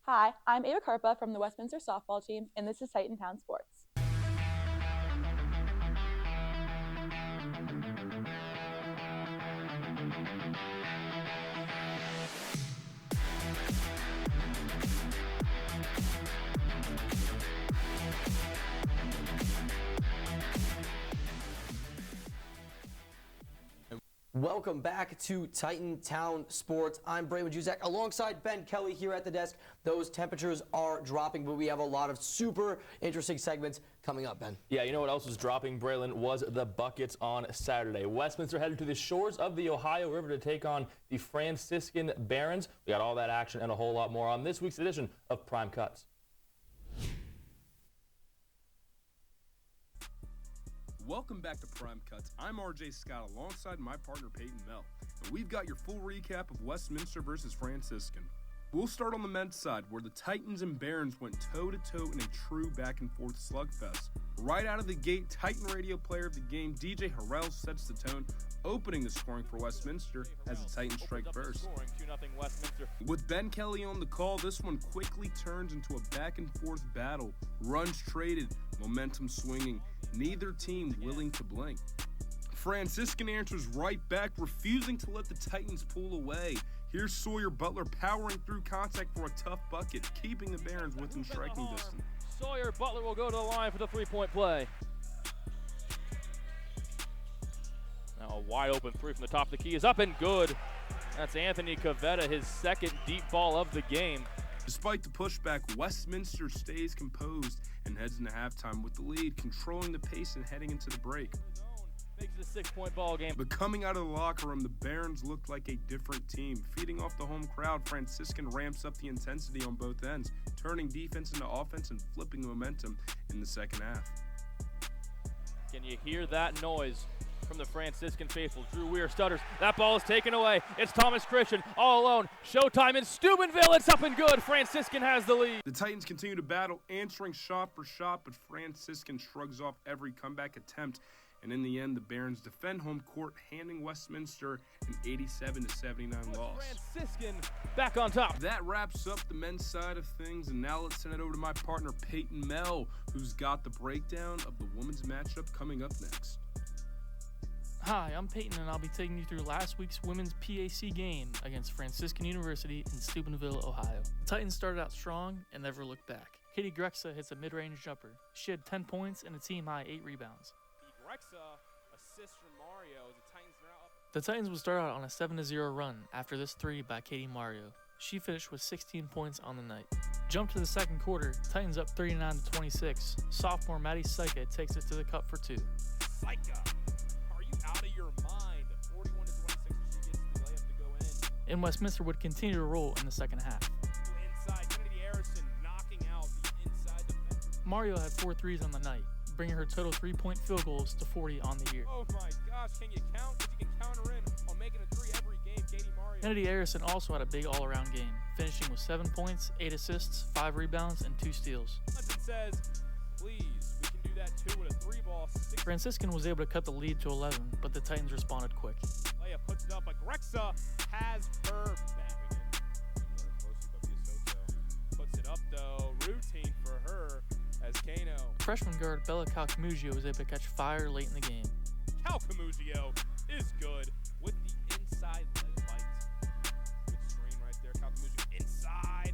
Hi, I'm Ava Karpa from the Westminster softball team, and this is Titan Town Sports. Welcome back to Titan Town Sports. I'm Braylon Juzak alongside Ben Kelly here at the desk. Those temperatures are dropping, but we have a lot of super interesting segments coming up, Ben. Yeah, you know what else was dropping, Braylon, was the buckets on Saturday. Westminster headed to the shores of the Ohio River to take on the Franciscan Barons. We got all that action and a whole lot more on this week's edition of Prime Cuts. Welcome back to Prime Cuts. I'm RJ Scott alongside my partner Peyton Mell, and we've got your full recap of Westminster versus Franciscan. We'll start on the men's side, where the Titans and Barons went toe-to-toe in a true back-and-forth slugfest. Right out of the gate, Titan radio player of the game, Jayveehr sets the tone, opening the scoring for Westminster as the Titans strike first. With Ben Kelly on the call, this one quickly turns into a back-and-forth battle. Runs traded, momentum swinging, neither team willing to blink. Franciscan answers right back, refusing to let the Titans pull away. Here's Sawyer Butler powering through contact for a tough bucket, keeping the Barons within striking distance. Sawyer Butler will go to the line for the three-point play. Now a wide open three from the top of the key is up and good. That's Anthony Cavetta, his second deep ball of the game. Despite the pushback, Westminster stays composed and heads into halftime with the lead, controlling the pace and heading into the break. Makes it a 6-point ball game. But coming out of the locker room, the Barons looked like a different team. Feeding off the home crowd, Franciscan ramps up the intensity on both ends, turning defense into offense and flipping the momentum in the second half. Can you hear that noise from the Franciscan faithful? Drew Weir stutters. That ball is taken away. It's Thomas Christian all alone. Showtime in Steubenville. It's up and good. Franciscan has the lead. The Titans continue to battle, answering shot for shot, but Franciscan shrugs off every comeback attempt. And in the end, the Barons defend home court, handing Westminster an 87-79 loss. Franciscan back on top. That wraps up the men's side of things, and now let's send it over to my partner, Peyton Mell, who's got the breakdown of the women's matchup coming up next. Hi, I'm Peyton, and I'll be taking you through last week's women's PAC game against Franciscan University in Steubenville, Ohio. The Titans started out strong and never looked back. Katie Grexa hits a mid-range jumper. She had 10 points and a team-high 8 rebounds. Grexa assists from Maryo as the Titans are now up. The Titans would start out on a 7-0 run after this three by Katie Maryo. She finished with 16 points on the night. Jump to the second quarter, Titans up 39-26. Sophomore Maddie Syka takes it to the cup for 2. Syka, are you out of your mind? 41-26, she gets the layup to go in. And Westminster would continue to roll in the second half. Inside, Kennedy Harrison knocking out the inside defender. Maryo had 4 threes on the night, bringing her total 3-point field goals to 40 on the year. Oh my gosh, can you count? If you can counter in on making a 3 every game, Katie Maryo. Kennedy Harrison also had a big all-around game, finishing with 7 points, 8 assists, 5 rebounds, and 2 steals. Clinton says, please, we can do that too with a 3-ball. Franciscan was able to cut the lead to 11, but the Titans responded quick. Leia puts it up, but Grexa has her back. Puts it up though, routine for her. As Kano. Freshman guard Bella Calcamugio was able to catch fire late in the game. Calcamugio is good with the inside leg light. Good screen right there. Calcamugio inside.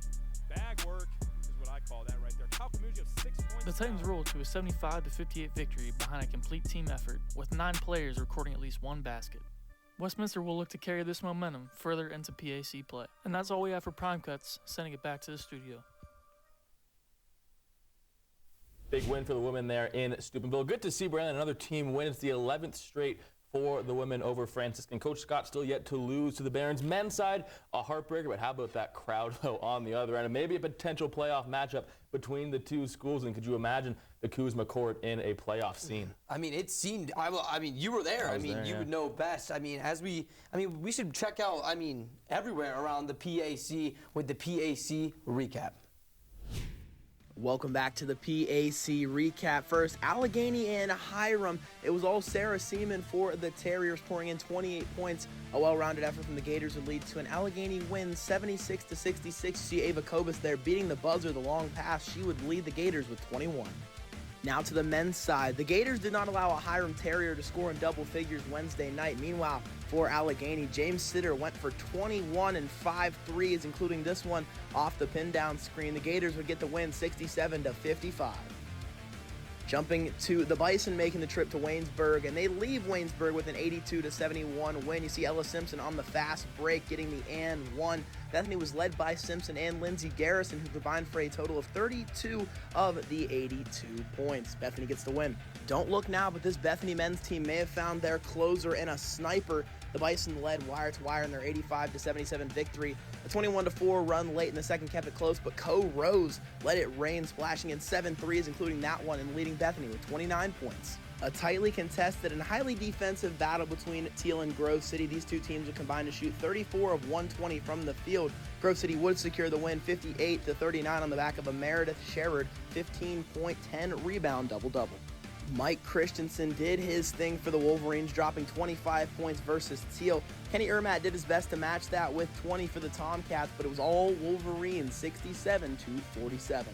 Bag work is what I call that right there. Calcamugio 6 points. The Titans rolled to a 75-58 victory behind a complete team effort, with 9 players recording at least 1 basket. Westminster will look to carry this momentum further into PAC play. And that's all we have for Prime Cuts, sending it back to the studio. Big win for the women there in Steubenville. Good to see, Brandon, another team win. It's the 11th straight for the women over Franciscan. Coach Scott still yet to lose to the Barons. Men's side, a heartbreaker, but how about that crowd, though, on the other end? And maybe a potential playoff matchup between the two schools. And could you imagine the Kuzma court in a playoff scene? I mean, it seemed, you were there. You would know best. We should check out, everywhere around the PAC with the PAC Recap. Welcome back to the PAC Recap. First, Allegheny and Hiram. It was all Sarah Seaman for the Terriers, pouring in 28 points. A well-rounded effort from the Gators would lead to an Allegheny win, 76-66. You see Ava Kobus there beating the buzzer, the long pass. She would lead the Gators with 21. Now to the men's side. The Gators did not allow a Hiram Terrier to score in double figures Wednesday night. Meanwhile, for Allegheny, James Sitter went for 21 and 5 threes, including this one off the pin down screen. The Gators would get the win 67-55. Jumping to the Bison, making the trip to Waynesburg, and they leave Waynesburg with an 82-71 win. You see Ella Simpson on the fast break, getting the and one. Bethany was led by Simpson and Lindsey Garrison, who combined for a total of 32 of the 82 points. Bethany gets the win. Don't look now, but this Bethany men's team may have found their closer in a sniper. The Bison led wire to wire in their 85-77 victory. A 21-4 run late in the second kept it close, but Co Rose let it rain, splashing in 7 threes, including that one, and leading Bethany with 29 points. A tightly contested and highly defensive battle between Teal and Grove City. These two teams would combine to shoot 34 of 120 from the field. Grove City would secure the win 58-39 on the back of a Meredith Sherrod 15-point, 10-rebound double-double. Mike Christensen did his thing for the Wolverines, dropping 25 points versus Teal. Kenny Ermat did his best to match that with 20 for the Tomcats, but it was all Wolverines, 67-47.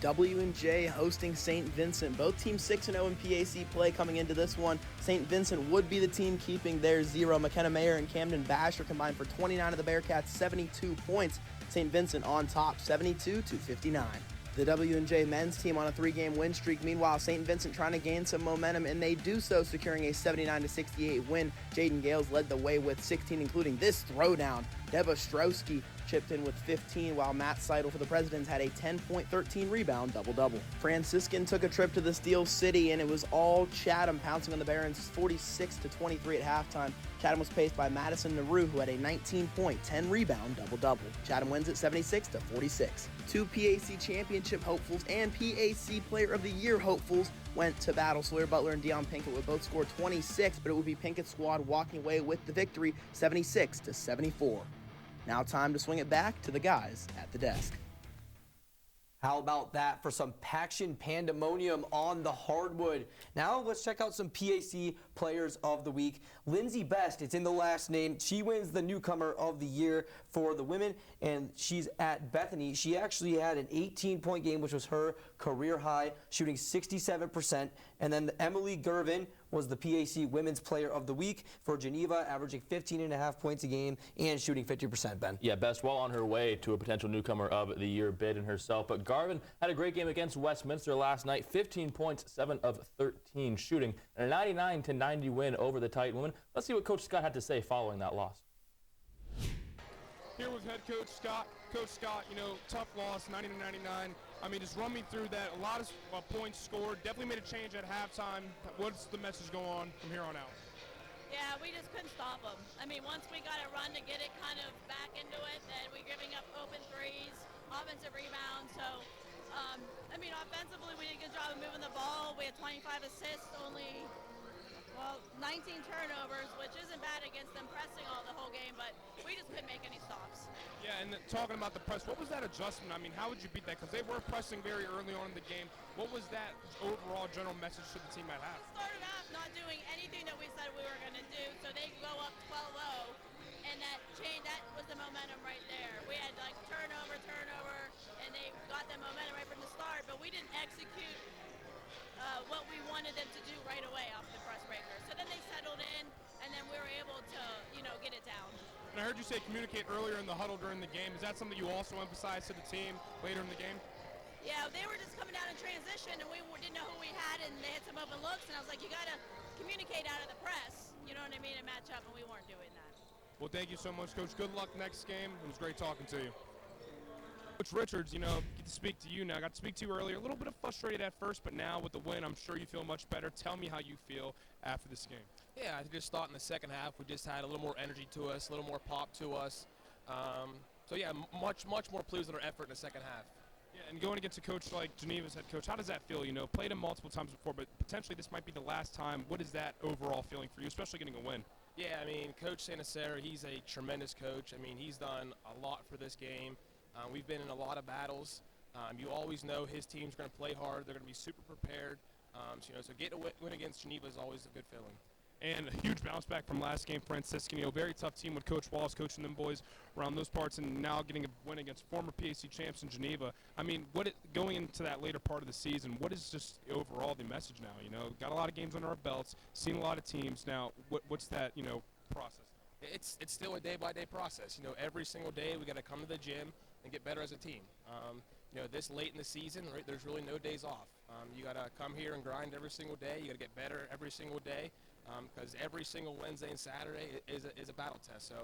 W&J hosting St. Vincent. Both teams 6-0 in PAC play coming into this one. St. Vincent would be the team keeping their 0. McKenna Mayer and Camden Basher combined for 29 of the Bearcats, 72 points. St. Vincent on top, 72-59. The W&J men's team on a 3-game win streak. Meanwhile, St. Vincent trying to gain some momentum, and they do so, securing a 79-68 win. Jaden Gales led the way with 16, including this throwdown. Deb Ostrowski chipped in with 15, while Matt Seidel for the Presidents had a 10-point, 13-rebound double-double. Franciscan took a trip to the Steel City, and it was all Chatham pouncing on the Barons 46-23 at halftime. Chatham was paced by Madison Naru, who had a 19-point, 10-rebound double-double. Chatham wins at 76-46. 2 PAC championship hopefuls and PAC Player of the Year hopefuls went to battle. Sawyer Butler and Deion Pinkett would both score 26, but it would be Pinkett's squad walking away with the victory, 76-74. Now time to swing it back to the guys at the desk. How about that for some Paction pandemonium on the hardwood? Now let's check out some PAC Players of the Week. Lindsay Best, it's in the last name. She wins the Newcomer of the Year for the women, and she's at Bethany. She actually had an 18-point game, which was her career high, shooting 67%. And then Emily Gervin was the PAC Women's Player of the Week for Geneva, averaging 15.5 points a game and shooting 50%, Ben. Yeah, Best well on her way to a potential Newcomer of the Year bid in herself. But Garvin had a great game against Westminster last night. 15 points, 7 of 13 shooting, and a 99-90 win over the Titan women. Let's see what Coach Scott had to say following that loss. Here with head coach Scott. Coach Scott, tough loss, 90-99. I mean, just run me through that. A lot of points scored. Definitely made a change at halftime. What's the message go on from here on out? Yeah, we just couldn't stop them. I mean, once we got a run to get it kind of back into it, then we were giving up open threes, offensive rebounds. So, offensively, we did a good job of moving the ball. We had 25 assists, only 19 turnovers, which isn't bad against them pressing all the whole game, but we just couldn't make any stops. Yeah, and talking about the press, what was that adjustment? I mean, how would you beat that? Because they were pressing very early on in the game. What was that overall general message to the team at half? Started off not doing anything that we said we were going to do, so they go up 12-0, and that was the momentum right there. We had turnover, and they got the momentum right from the start, but we didn't execute what we wanted them to do right away off the press breaker. So then they settled in, and then we were able to, get it down. And I heard you say communicate earlier in the huddle during the game. Is that something you also emphasize to the team later in the game? Yeah, they were just coming down in transition, and we didn't know who we had, and they had some open looks, and I was like, you got to communicate out of the press, you know what I mean, and match up, and we weren't doing that. Well, thank you so much, Coach. Good luck next game. It was great talking to you. Coach Richards, get to speak to you now. I got to speak to you earlier. A little bit frustrated at first, but now with the win, I'm sure you feel much better. Tell me how you feel after this game. Yeah, I just thought in the second half we just had a little more energy to us, a little more pop to us. Much more pleased with our effort in the second half. Yeah, and going against a coach like Geneva's head coach, how does that feel? Played him multiple times before, but potentially this might be the last time. What is that overall feeling for you, especially getting a win? Yeah, Coach Sanacera, he's a tremendous coach. He's done a lot for this game. We've been in a lot of battles. You always know his team's going to play hard. They're going to be super prepared. So getting a win against Geneva is always a good feeling. And a huge bounce back from last game, Franciscan. Very tough team with Coach Wallace coaching them boys around those parts, and now getting a win against former PAC champs in Geneva. I mean, going into that later part of the season, what is just overall the message now? Got a lot of games under our belts, seen a lot of teams. Now, what's that, process? It's still a day-by-day process. Every single day we got to come to the gym and get better as a team. This late in the season, right, there's really no days off. You got to come here and grind every single day. You got to get better every single day. Because every single Wednesday and Saturday is a battle test. So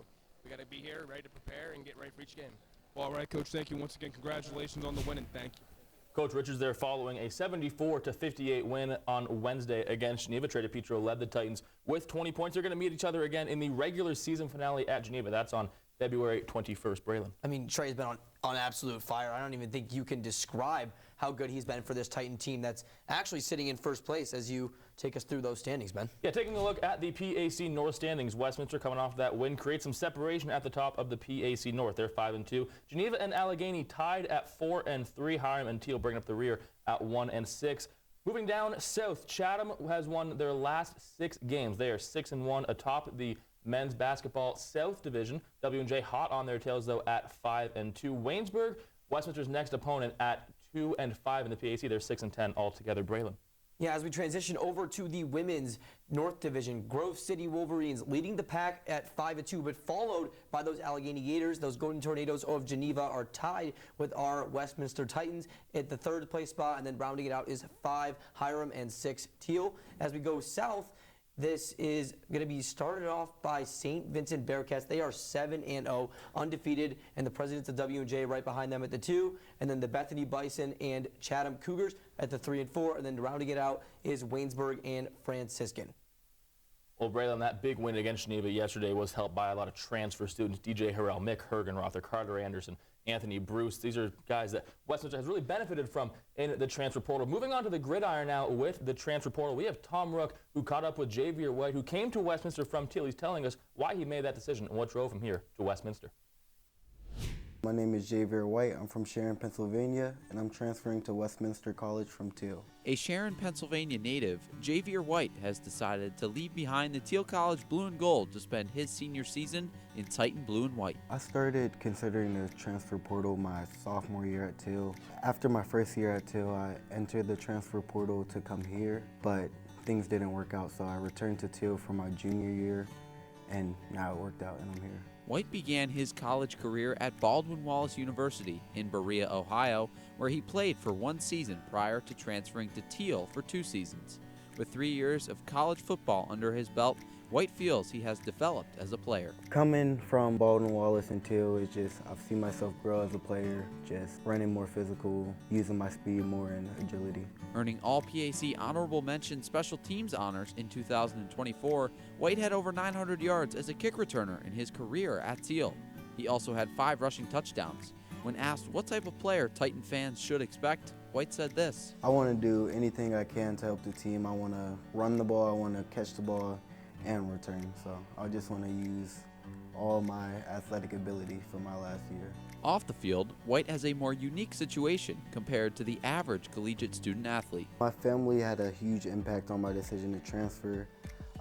we got to be here, ready to prepare, and get ready for each game. Well, all right, Coach, thank you once again. Congratulations on the win, and thank you. Coach Richards there following a 74-58 win on Wednesday against Geneva. Trey DePietro led the Titans with 20 points. They're going to meet each other again in the regular season finale at Geneva. That's on February 21st. Braylon. I mean, Trey's been on absolute fire. I don't even think you can describe how good he's been for this Titan team that's actually sitting in first place as you take us through those standings, Ben. Yeah, taking a look at the PAC North standings, Westminster coming off that win creates some separation at the top of the PAC North. They're 5-2. Geneva and Allegheny tied at 4-3. Hiram and Teal bringing up the rear at 1-6. Moving down south, Chatham has won their last 6 games. They are 6-1 atop the men's basketball South Division. W&J hot on their tails, though, at 5-2. Waynesburg, Westminster's next opponent, at 2-5 in the PAC. They're 6-10 altogether. Braylon. Yeah, as we transition over to the women's North Division, Grove City Wolverines leading the pack at 5-2, but followed by those Allegheny Gators. Those Golden Tornadoes of Geneva are tied with our Westminster Titans at the 3rd place spot, and then rounding it out is 5 Hiram and 6 Teal. As we go south, this is going to be started off by St. Vincent Bearcats. They are 7-0, undefeated, and the Presidents of W&J right behind them at the 2, and then the Bethany Bison and Chatham Cougars at the 3 and 4, and then rounding it out is Waynesburg and Franciscan. Well, Braylon, that big win against Geneva yesterday was helped by a lot of transfer students. DJ Harrell, Mick Hergenrother, Carter Anderson, Anthony Bruce. These are guys that Westminster has really benefited from in the transfer portal. Moving on to the gridiron now with the transfer portal, we have Tom Rook, who caught up with Jayveehr White, who came to Westminster from Teal. He's telling us why he made that decision and what drove him here to Westminster. My name is Jayveehr White. I'm from Sharon, Pennsylvania, and I'm transferring to Westminster College from Teal. A Sharon, Pennsylvania native, Jayveehr White has decided to leave behind the Teal College Blue and Gold to spend his senior season in Titan Blue and White. I started considering the transfer portal my sophomore year at Teal. After my first year at Teal, I entered the transfer portal to come here, but things didn't work out, so I returned to Teal for my junior year, and now it worked out and I'm here. White began his college career at Baldwin Wallace University in Berea, Ohio, where he played for 1 season prior to transferring to Teal for 2 seasons. With 3 years of college football under his belt, White feels he has developed as a player. Coming from Baldwin Wallace and Teal, is just I've seen myself grow as a player, just running more physical, using my speed more and agility. Earning all PAC Honorable Mention Special Teams honors in 2024, White had over 900 yards as a kick returner in his career at Teal. He also had 5 rushing touchdowns. When asked what type of player Titan fans should expect, White said this: I want to do anything I can to help the team. I want to run the ball, I want to catch the ball, and return. So I just want to use all my athletic ability for my last year. Off the field, White has a more unique situation compared to the average collegiate student athlete. My family had a huge impact on my decision to transfer.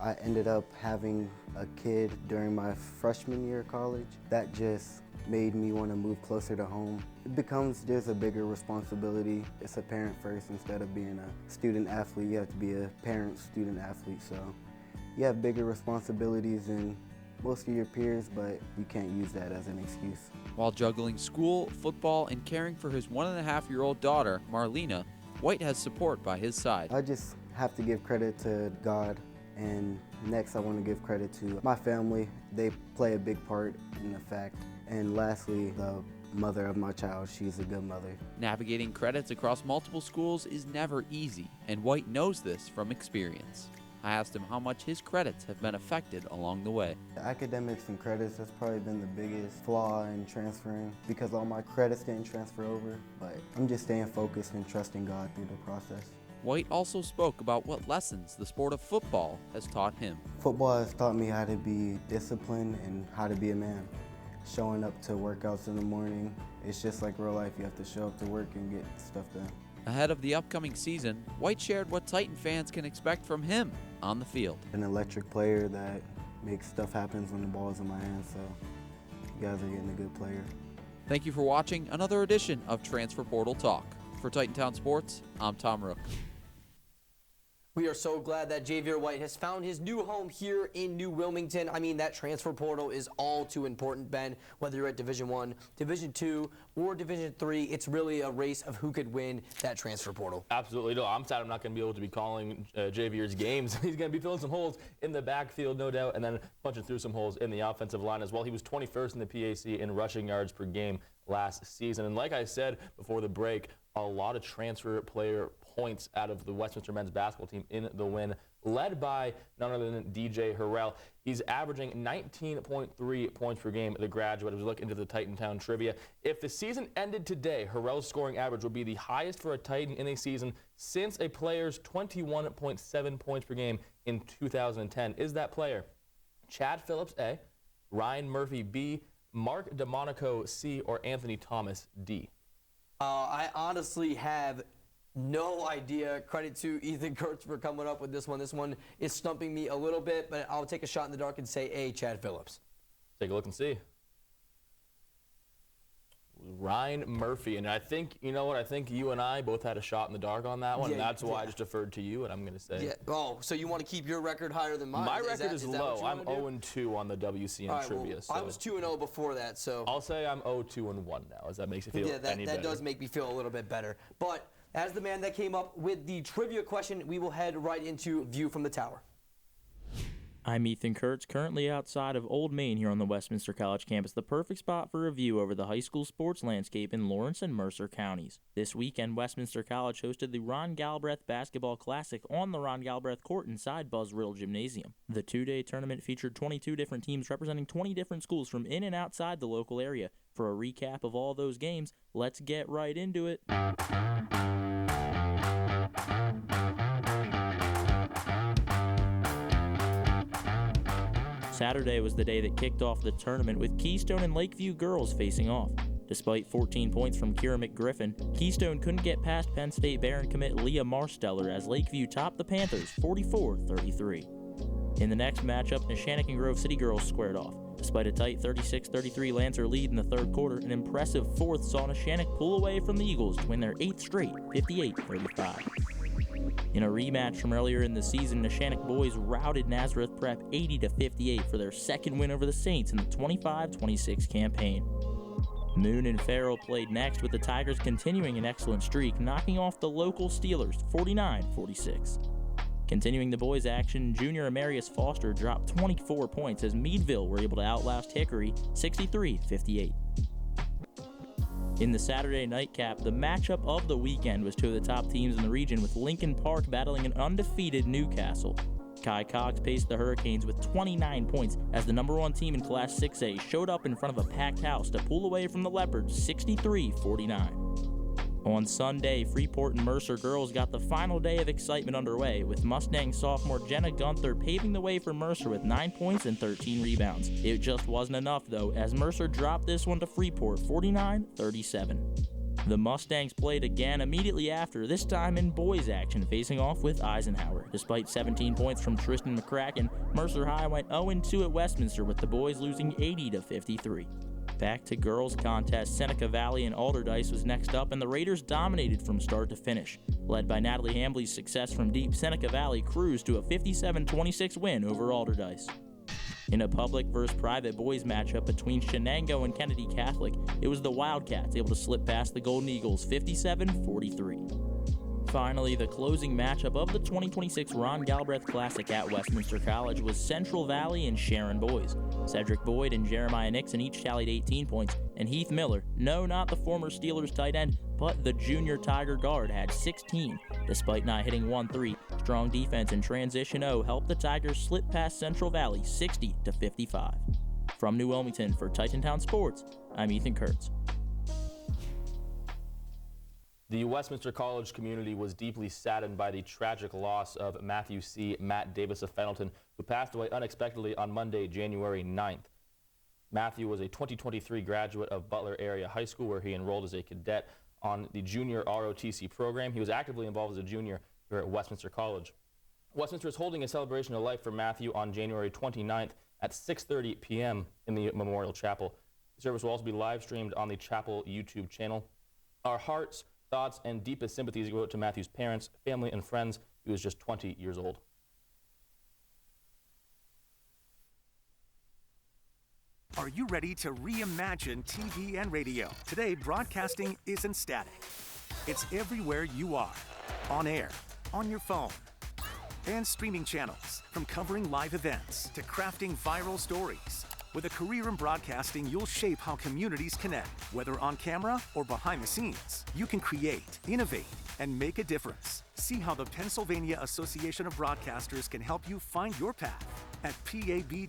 I ended up having a kid during my freshman year of college. That just made me want to move closer to home. It becomes there's a bigger responsibility. It's a parent first instead of being a student athlete. You have to be a parent student athlete. So you have bigger responsibilities than most of your peers, but you can't use that as an excuse. While juggling school, football, and caring for his 1.5-year-old daughter, Marlena, White has support by his side. I just have to give credit to God, and next I want to give credit to my family. They play a big part in the fact. And lastly, the mother of my child. She's a good mother. Navigating credits across multiple schools is never easy, and White knows this from experience. I asked him how much his credits have been affected along the way. The academics and credits, that's probably been the biggest flaw in transferring because all my credits didn't transfer over, but I'm just staying focused and trusting God through the process. White also spoke about what lessons the sport of football has taught him. Football has taught me how to be disciplined and how to be a man. showing up to workouts in the morning. It's just like real life. You have to show up to work and get stuff done. Ahead of the upcoming season, White shared what Titan fans can expect from him on the field. An electric player that makes stuff happen when the ball's in my hands, so you guys are getting a good player. Thank you for watching another edition of Transfer Portal Talk. For Titantown Sports, I'm Tom Rook. We are so glad that Jayveehr White has found his new home here in New Wilmington. I mean, that transfer portal is all too important, Ben. Whether you're at Division I, Division II, or Division III, it's really a race of who could win that transfer portal. Absolutely. No, I'm sad I'm not going to be able to be calling Jayveehr's games. He's going to be filling some holes in the backfield, no doubt, and then punching through some holes in the offensive line as well. He was 21st in the PAC in rushing yards per game last season. And like I said before the break, a lot of transfer player points out of the Westminster men's basketball team in the win, led by none other than Jayveehr. He's averaging 19.3 points per game, the graduate. As we look into the Titantown trivia, if the season ended today, Harrell's scoring average would be the highest for a Titan in a season since a player's 21.7 points per game in 2010. Is that player Chad Phillips, A, Ryan Murphy, B, Mark DeMonico, C, or Anthony Thomas, D? I honestly have no idea. Credit to Ethan Kurtz for coming up with this one. This one is stumping me a little bit, but I'll take a shot in the dark and say A, Chad Phillips. Take a look and see. Ryan Murphy, and I think, you know what, I think you and I both had a shot in the dark on that one, and that's why I just deferred to you, and I'm going to say. Yeah. Oh, so you want to keep your record higher than mine? My record is low. I'm 0-2 on the WCN trivia. Well, so I was 2-0 before that, so. I'll say I'm 0-2-1 now, as that makes you feel any better. That does make me feel a little bit better. But as the man that came up with the trivia question, we will head right into View from the Tower. I'm Ethan Kurtz, currently outside of Old Main here on the Westminster College campus, the perfect spot for a view over the high school sports landscape in Lawrence and Mercer counties. This weekend, Westminster College hosted the Ron Galbraith Basketball Classic on the Ron Galbraith court inside Buzz Riddle Gymnasium. The two-day tournament featured 22 different teams representing 20 different schools from in and outside the local area. For a recap of all those games, let's get right into it. Saturday was the day that kicked off the tournament with Keystone and Lakeview girls facing off. Despite 14 points from Kira McGriffin, Keystone couldn't get past Penn State Barron commit Leah Marsteller as Lakeview topped the Panthers 44-33. In the next matchup, Neshannock and Grove City girls squared off. Despite a tight 36-33 Lancer lead in the third quarter, an impressive fourth saw Neshannock pull away from the Eagles to win their 8th straight, 58-35. In a rematch from earlier in the season, Neshannock boys routed Nazareth Prep 80-58 for their second win over the Saints in the 25-26 campaign. Moon and Farrell played next, with the Tigers continuing an excellent streak, knocking off the local Steelers 49-46. Continuing the boys' action, junior Amarius Foster dropped 24 points as Meadville were able to outlast Hickory 63-58. In the Saturday nightcap, the matchup of the weekend was two of the top teams in the region, with Lincoln Park battling an undefeated Newcastle. Kai Cox paced the Hurricanes with 29 points as the number one team in Class 6A showed up in front of a packed house to pull away from the Leopards 63-49. On Sunday, Freeport and Mercer girls got the final day of excitement underway, with Mustang sophomore Jenna Gunther paving the way for Mercer with 9 points and 13 rebounds. It just wasn't enough, though, as Mercer dropped this one to Freeport 49-37. The Mustangs played again immediately after, this time in boys action, facing off with Eisenhower. Despite 17 points from Tristan McCracken, Mercer High went 0-2 at Westminster, with the boys losing 80-53. Back to girls contest, Seneca Valley and Alderdice was next up, and the Raiders dominated from start to finish. Led by Natalie Hambley's success from deep, Seneca Valley cruised to a 57-26 win over Alderdice. In a public versus private boys matchup between Shenango and Kennedy Catholic, it was the Wildcats able to slip past the Golden Eagles 57-43. Finally, the closing matchup of the 2026 Ron Galbraith Classic at Westminster College was Central Valley and Sharon boys. Cedric Boyd and Jeremiah Nixon each tallied 18 points, and Heath Miller, no, not the former Steelers tight end, but the junior Tiger guard, had 16. Despite not hitting 1-3, strong defense and transition O helped the Tigers slip past Central Valley 60-55. From New Wilmington for Titantown Sports, I'm Ethan Kurtz. The Westminster College community was deeply saddened by the tragic loss of Matthew C. Matt Davis of Fenelton, who passed away unexpectedly on Monday, January 9th. Matthew was a 2023 graduate of Butler Area High School, where he enrolled as a cadet on the junior ROTC program. He was actively involved as a junior here at Westminster College. Westminster is holding a celebration of life for Matthew on January 29th at 6:30 p.m. in the Memorial Chapel. The service will also be live streamed on the Chapel YouTube channel. Our hearts, thoughts, and deepest sympathies go out to Matthew's parents, family, and friends. He was just 20 years old. Are you ready to reimagine TV and radio? Today, broadcasting isn't static. It's everywhere you are. On air, on your phone, and streaming channels. From covering live events to crafting viral stories. With a career in broadcasting, you'll shape how communities connect. Whether on camera or behind the scenes, you can create, innovate, and make a difference. See how the Pennsylvania Association of Broadcasters can help you find your path at pab.org/jobs.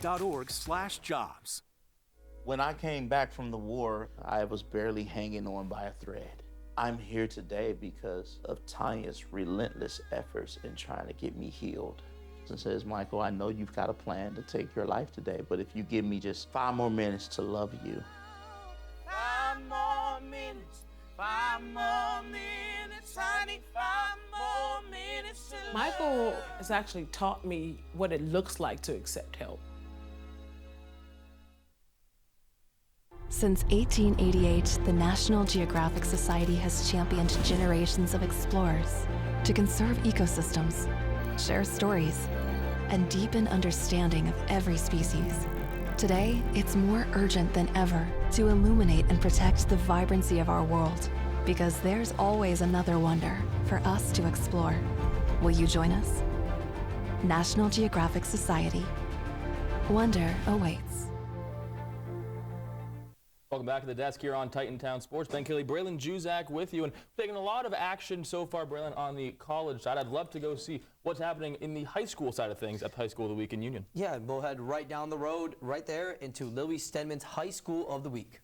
When I came back from the war, I was barely hanging on by a thread. I'm here today because of Tanya's relentless efforts in trying to get me healed. And says, Michael, I know you've got a plan to take your life today, but if you give me just 5 more minutes to love you. 5 more minutes, 5 more minutes, honey, 5 more minutes to love. Michael has actually taught me what it looks like to accept help. Since 1888, the National Geographic Society has championed generations of explorers to conserve ecosystems, share stories, and deepen understanding of every species. Today, it's more urgent than ever to illuminate and protect the vibrancy of our world, because there's always another wonder for us to explore. Will you join us? National Geographic Society. Wonder awaits. Welcome back to the desk here on Titan Town Sports. Ben Kelly, Braylon Juzak with you, and taking a lot of action so far, Braylon, on the college side. I'd love to go see what's happening in the high school side of things at the High School of the Week in Union. Yeah, we'll head right down the road, right there, into Lily Stenman's High School of the Week.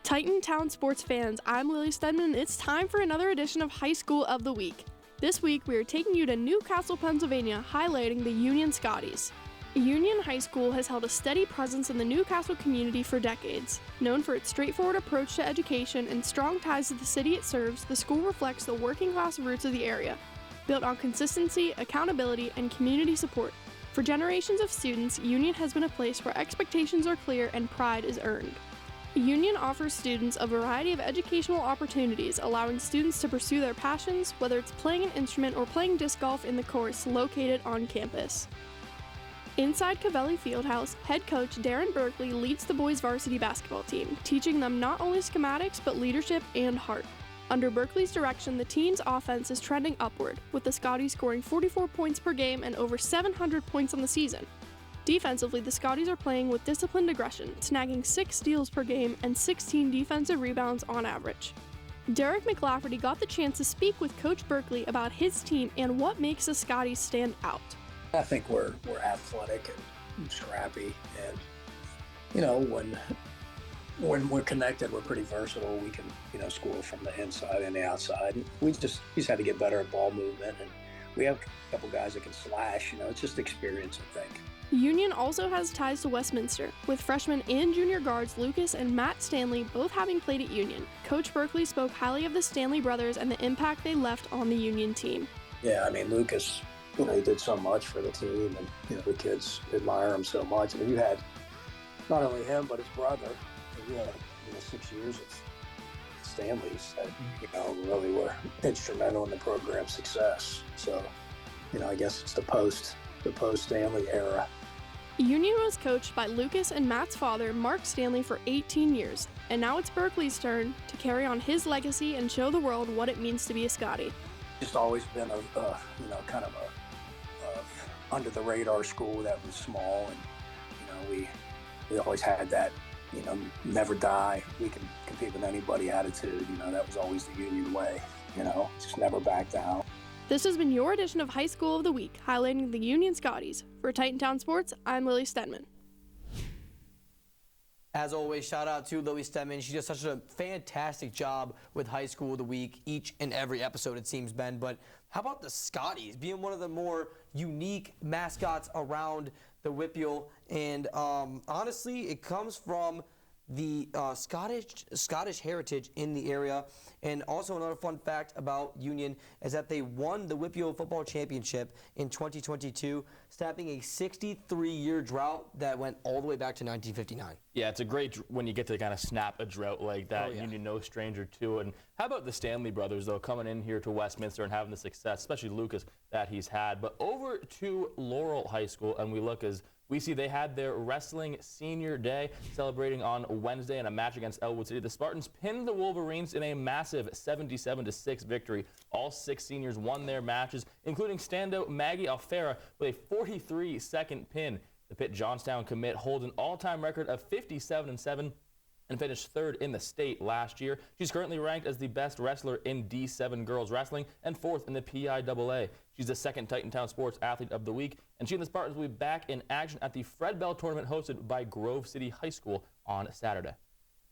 Titan Town sports fans, I'm Lily Stedman. It's time for another edition of High School of the Week. This week, we are taking you to Newcastle, Pennsylvania, highlighting the Union Scotties. Union High School has held a steady presence in the Newcastle community for decades. Known for its straightforward approach to education and strong ties to the city it serves, the school reflects the working-class roots of the area, built on consistency, accountability, and community support. For generations of students, Union has been a place where expectations are clear and pride is earned. Union offers students a variety of educational opportunities, allowing students to pursue their passions, whether it's playing an instrument or playing disc golf in the course located on campus. Inside Cavelli Fieldhouse, head coach Darren Berkeley leads the boys varsity basketball team, teaching them not only schematics but leadership and heart. Under Berkeley's direction, the team's offense is trending upward, with the Scotties scoring 44 points per game and over 700 points on the season. Defensively, the Scotties are playing with disciplined aggression, snagging 6 steals per game and 16 defensive rebounds on average. Derek McLafferty got the chance to speak with Coach Berkeley about his team and what makes the Scotties stand out. I think we're athletic and scrappy, and you know, when we're connected, we're pretty versatile. We can, you know, score from the inside and the outside. We just had to get better at ball movement, and we have a couple guys that can slash. You know, it's just experience, I think. Union also has ties to Westminster, with freshman and junior guards Lucas and Matt Stanley both having played at Union. Coach Berkeley spoke highly of the Stanley brothers and the impact they left on the Union team. Yeah, I mean, Lucas, you know, he did so much for the team, and you know, the kids admire him so much. I mean, you had not only him but his brother. And you had 6 years of Stanleys that, you know, really were instrumental in the program's success. So, you know, I guess it's the post Stanley era. Union was coached by Lucas and Matt's father, Mark Stanley, for 18 years, and now it's Berkeley's turn to carry on his legacy and show the world what it means to be a Scottie. Just always been a you know, kind of a under the radar school that was small, and you know, we always had that, you know, never die, we can compete with anybody attitude. You know, that was always the Union way. You know, just never back down. This has been your edition of High School of the Week, highlighting the Union Scotties. For Titan Town Sports, I'm Lily Stedman. As always, shout out to Lily Stedman. She does such a fantastic job with High School of the Week each and every episode, it seems, Ben. But how about the Scotties being one of the more unique mascots around the Whippeal, and honestly, it comes from the Scottish heritage in the area. And also another fun fact about Union is that they won the Whippeal Football Championship in 2022, snapping a 63-year drought that went all the way back to 1959. Yeah, it's a great when you get to kind of snap a drought like that. Oh, yeah. Union no stranger to it. And how about the Stanley brothers, though, coming in here to Westminster and having the success, especially Lucas, that he's had. But over to Laurel High School, and we look as we see they had their wrestling senior day celebrating on Wednesday in a match against Elwood City. The Spartans pinned the Wolverines in a massive 77-6 victory. All 6 seniors won their matches, including standout Maggie Alfera with a 43-second pin. The Pitt Johnstown commit holds an all-time record of 57-7 and finished 3rd in the state last year. She's currently ranked as the best wrestler in D7 girls wrestling and 4th in the PIAA. She's the 2nd Titantown Sports Athlete of the Week, and she and the Spartans will be back in action at the Fred Bell Tournament hosted by Grove City High School on Saturday.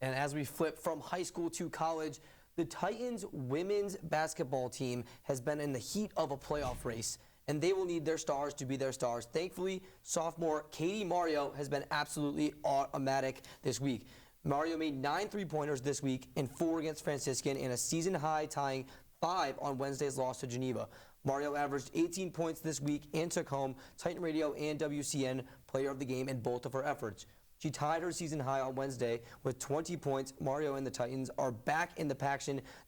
And as we flip from high school to college, the Titans women's basketball team has been in the heat of a playoff race, and they will need their stars to be their stars. Thankfully, sophomore Katie Maryo has been absolutely automatic this week. Maryo made 9 3-pointers this week and 4 against Franciscan in a season high, tying 5 on Wednesday's loss to Geneva. Maryo averaged 18 points this week and took home Titan Radio and WCN Player of the Game in both of her efforts. She tied her season high on Wednesday with 20 points. Maryo and the Titans are back in the PAC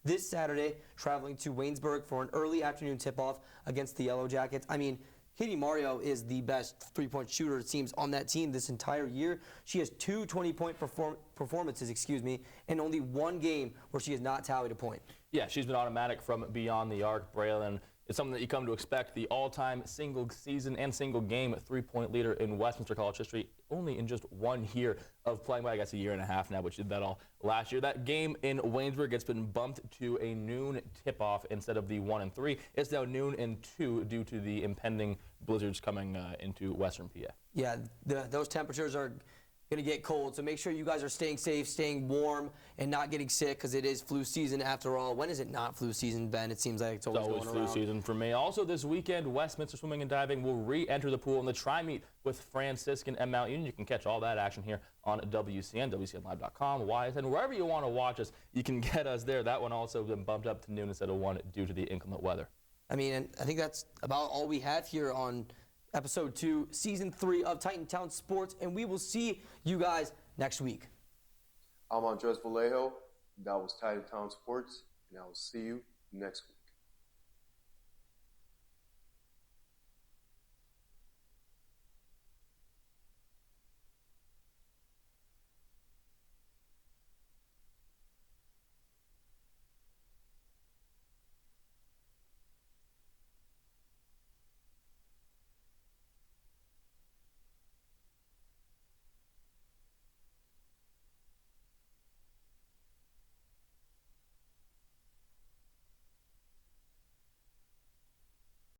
this Saturday, traveling to Waynesburg for an early afternoon tip-off against the Yellow Jackets. I mean, Katie Maryo is the best 3-point shooter, it seems, on that team this entire year. She has 2 20-point performances, and only 1 game where she has not tallied a point. Yeah, she's been automatic from beyond the arc, Braylon. It's something that you come to expect. The all-time single season and single game 3-point leader in Westminster college history, only in just 1 year of playing, well, I guess a year and a half now, but she did that all last year. That game in Waynesburg gets been bumped to a noon tip-off instead of the 1 and 3. It's now noon and 2 due to the impending blizzards coming into Western PA. Yeah, those temperatures are going to get cold, so make sure you guys are staying safe, staying warm, and not getting sick, because it is flu season after all. When is it not flu season, Ben? It seems like it's always going flu around. Season for me. Also this weekend, Westminster Swimming and Diving will re-enter the pool in the tri-meet with Franciscan and Mount Union. You can catch all that action here on WCN, WCNlive.com, YSN, wherever you want to watch us, you can get us there. That one also been bumped up to noon instead of 1 due to the inclement weather. I mean, and I think that's about all we have here on Episode 2, Season 3 of Titantown Sports, and we will see you guys next week. I'm Andres Vallejo. That was Titantown Sports, and I will see you next week.